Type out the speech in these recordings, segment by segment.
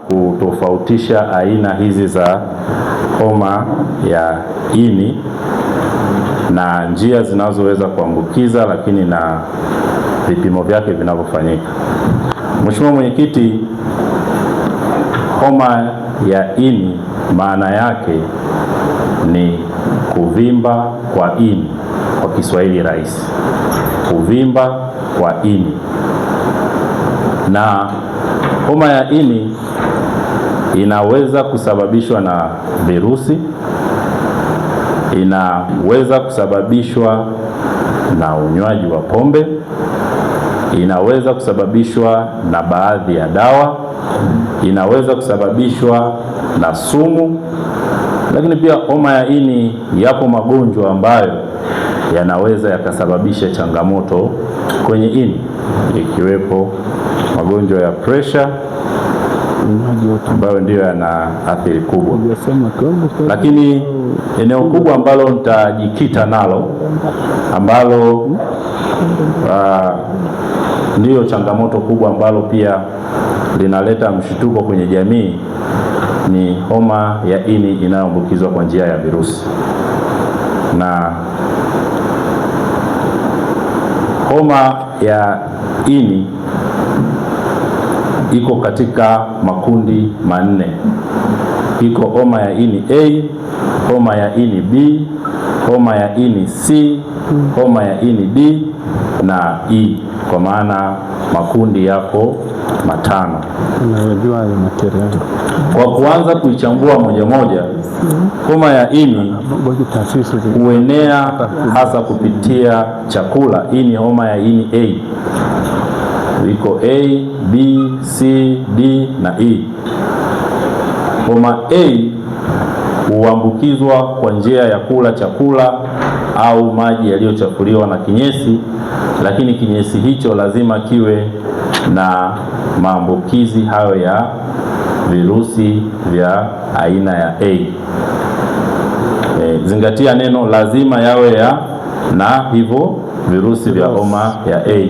Kutofautisha aina hizi za homa ya ini na njia zinazoweza kuambukiza, lakini na vipimo vyake vinavyofanyika. Mheshimiwa Mwenyekiti, homa ya ini maana yake ni kuvimba kwa ini, kwa Kiswahili rahisi, kuvimba kwa ini. Na homa ya ini inaweza kusababishwa na virusi, inaweza kusababishwa na unywaji wa pombe, inaweza kusababishwa na baadhi ya dawa, inaweza kusababishwa na sumu. Lakini pia homa ya ini, yapo magonjwa ambayo yanaweza yakasababisha changamoto kwenye ini, ikiwepo magonjwa ya pressure ambayo ndiyo yana athari kubwa. Lakini eneo kubwa ambalo nitajikita nalo, ambalo ndiyo changamoto kubwa ambalo pia linaleta mshtuko kwenye jamii, ni homa ya ini inayoambukizwa kwa njia ya virusi. Na homa ya ini iko katika makundi manne. Iko homa ya ini A, homa ya ini B, homa ya ini C, homa ya ini D na E, kwa maana makundi yako matano. Kwa kuanza kuichambua moja moja, homa ya ini huenea hasa kupitia chakula. Hii ni homa ya ini A. Iko A, B, C, D na E. Homa A huambukizwa kwa njia ya kula chakula au maji yaliyochafuliwa na kinyesi, lakini kinyesi hicho lazima kiwe na maambukizi hayo ya virusi vya aina ya A. Zingatia neno lazima yawe na hivyo virusi vya homa ya A.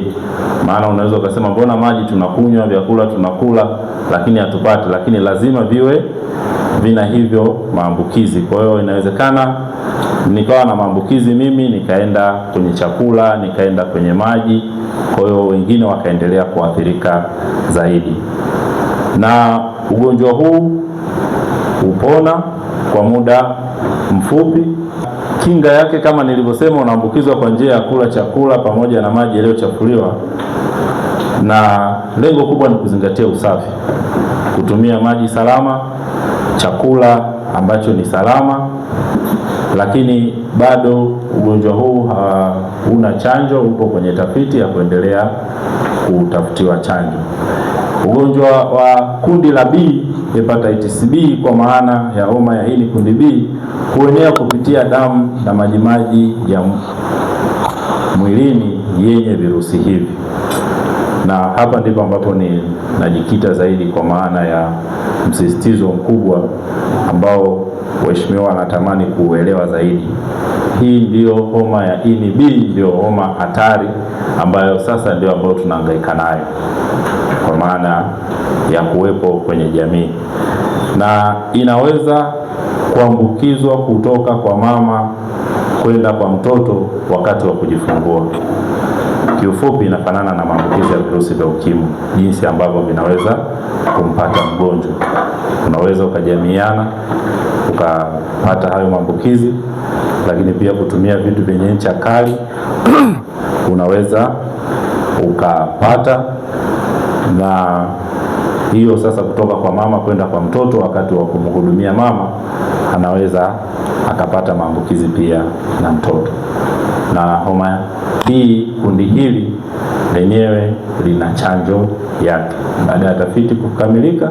Maana unaweza ukasema mbona maji tunakunywa, vyakula tunakula lakini hatupati, lakini lazima viwe vina hivyo maambukizi. Kwa hiyo inawezekana nikawa na maambukizi mimi, nikaenda kwenye chakula, nikaenda kwenye maji, kwa hiyo wengine wakaendelea kuathirika zaidi. Na ugonjwa huu hupona kwa muda mfupi. Kinga yake kama nilivyosema, unaambukizwa kwa njia ya kula chakula pamoja na maji yaliyochafuliwa, na lengo kubwa ni kuzingatia usafi, kutumia maji salama, chakula ambacho ni salama. Lakini bado ugonjwa huu hauna chanjo, upo kwenye tafiti ya kuendelea kutafutiwa chanjo. Ugonjwa wa kundi la B, hepatitis B, kwa maana ya homa ya ini kundi B, huenea kupitia damu na majimaji ya mwilini yenye virusi hivi. Na hapa ndipo ambapo najikita zaidi, kwa maana ya msisitizo mkubwa ambao waheshimiwa wanatamani kuuelewa zaidi. Hii ndiyo homa ya ini B, ndio homa hatari ambayo sasa ndio ambayo tunahangaika nayo, kwa maana ya kuwepo kwenye jamii, na inaweza kuambukizwa kutoka kwa mama kwenda kwa mtoto wakati wa kujifungua. Kiufupi, inafanana na maambukizi ya virusi vya ukimwi, jinsi ambavyo vinaweza kumpata mgonjwa. Unaweza ukajamiana ukapata hayo maambukizi, lakini pia kutumia vitu vyenye ncha kali unaweza ukapata. Na hiyo sasa kutoka kwa mama kwenda kwa mtoto, wakati wa kumhudumia mama anaweza akapata maambukizi pia na mtoto. Na homa hii, kundi hili lenyewe lina chanjo yake. Baada ya tafiti kukamilika,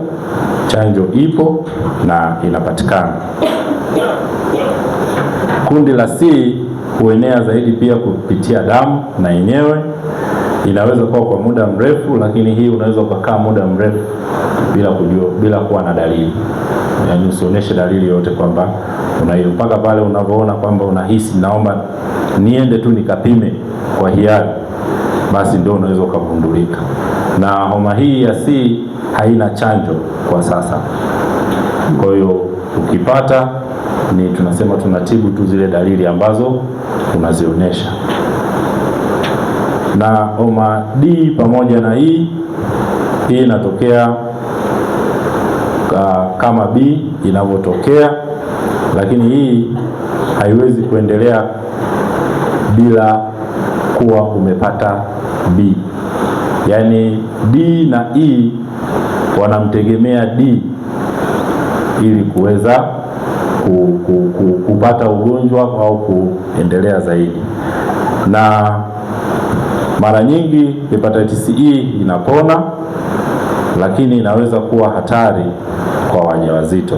chanjo ipo na inapatikana. Kundi la C huenea zaidi pia kupitia damu, na yenyewe inaweza kuwa kwa muda mrefu, lakini hii unaweza ukakaa muda mrefu bila kuwa na dalili. Yaani usionyeshe dalili yote kwamba una hiyo, mpaka pale unavyoona kwamba unahisi naomba niende tu nikapime kwa hiari, basi ndio unaweza ukagundulika. na homa hii ya C haina chanjo kwa sasa. Kwa hiyo ukipata ni tunasema tunatibu tu zile dalili ambazo unazionyesha. Na homa D pamoja na hii inatokea kama B inavyotokea, lakini hii haiwezi kuendelea bila kuwa umepata B. Yaani D na E wanamtegemea D ili kuweza kupata ugonjwa au kuendelea zaidi. Na mara nyingi hepatitis E inapona, lakini inaweza kuwa hatari kwa wajawazito.